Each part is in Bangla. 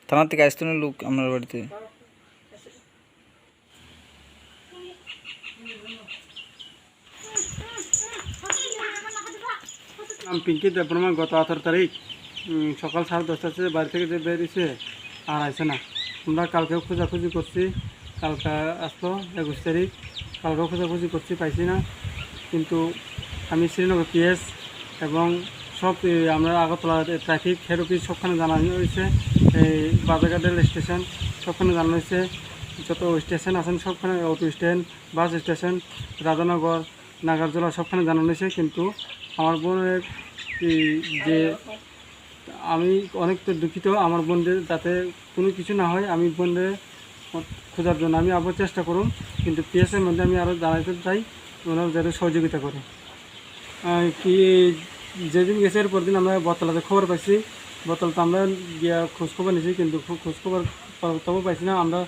থানা থেকে আসতো না লোক আপনার বাড়িতে? আমি পিঙ্কি দেববর্মা। গত 18 তারিখ সকাল 10:30 বাড়ি থেকে যে বেরিয়েছে আর আসে না। আমরা কালকেও খোঁজাখুঁজি করছি, কালকে আসলো 21 তারিখ, কালকেও খোঁজাখুঁজি করছি, পাইছি না। কিন্তু আমি শ্রীনগর পিএস এবং সব আমরা আগরতলা ট্রাফিক হেড অফিস সবখানে জানানো হয়েছে, এই বাজারঘাট রেল স্টেশন সবখানে জানানো হয়েছে। যত স্টেশন আছেন সবখানে, auto stand, bus station, Radhanagar, Nagarjola সবখানে জানানো হয়েছে। কিন্তু আমার বোনের যে আমি অনেক তো দুঃখিত, আমার বোনদের যাতে কোনো কিছু না হয়, আমি বোনদের খোঁজার জন্য আমি আবার চেষ্টা করুন। কিন্তু পিএসের মধ্যে আমি আরও জানাতে চাই ওনারা যাতে সহযোগিতা করে। কি যেদিন গেছে এরপর দিন আমরা বতলাতে খবর পাইছি, বতলাতে আমরা গিয়া খোঁজখবর নিয়েছি, কিন্তু খোঁজখবর তবু পাইছি না। আমরা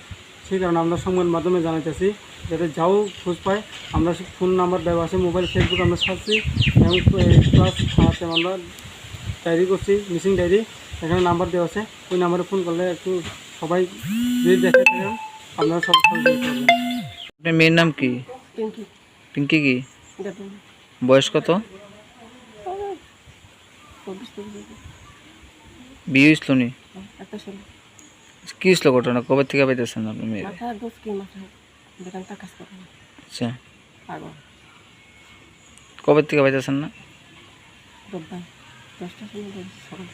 সেই কারণে আমরা সংবাদ মাধ্যমে জানাইতেছি যাতে যাও খোঁজ পায়। আমরা ফোন নাম্বার দেওয়া আছে, মোবাইল, ফেসবুক আমরা ছাড়ছি এবং প্লাস থানাতে আমরা ডায়েরি করছি, মিসিং ডায়েরি, এখানে নাম্বার দেওয়া আছে। ওই নাম্বারে ফোন করলে একটু সবাই যদি দেখে আপনারা সব করবেন। আপনার মেয়ের নাম কি? পিঙ্কি। পিঙ্কি কি? দেববর্মা। বয়স কত? 24-25। বিয়ে হয়েছিল নি? একটা ছেলে। কি হয়েছিল ঘটনা? কবে থেকে পাইতেছেন আপনার মেয়ে? মাথার দোষ কি, মাথায় বেদান্তা কাজ করে না। আচ্ছা, পাগল। কবে থেকে পাইতেছেন না? রোববার 10টার সময় সকাল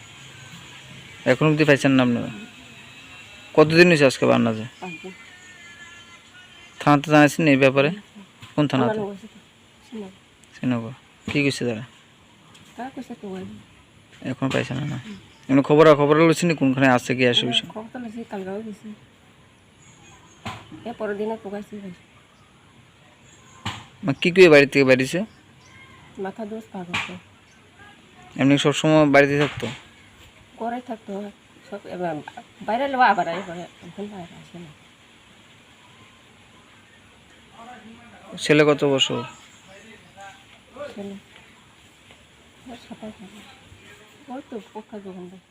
এখন অব্দি পাইছেন না আপনারা? কতদিন হয়েছে আজকে বান্নাজে? 5 দিন। থানাতে জানাইছেন এই ব্যাপারে? কোন থানাতে? শ্রীনগর। কি কইছে তারা? তারা কইছে তো ওই এখন পাইছেন না? এমনি খবর লইছেন কোনখানে আছে কি আসে বিষয়? খবর তো লেছি, কালগাঁও গেছি, এ পরের দিনে পোকাইছি। কি করে বাড়ি থেকে বাড়িছে? মাথা দোষ, পাগল তো। এমনি সবসময় বাড়িতে থাকতো? করে থাকতো সব, এবার বাইরে লোয়া আবার করে, এখন বাইরে আসে না। ছেলে কত বছর? ছেলে 27। ওই তো পোকা দোকানদার।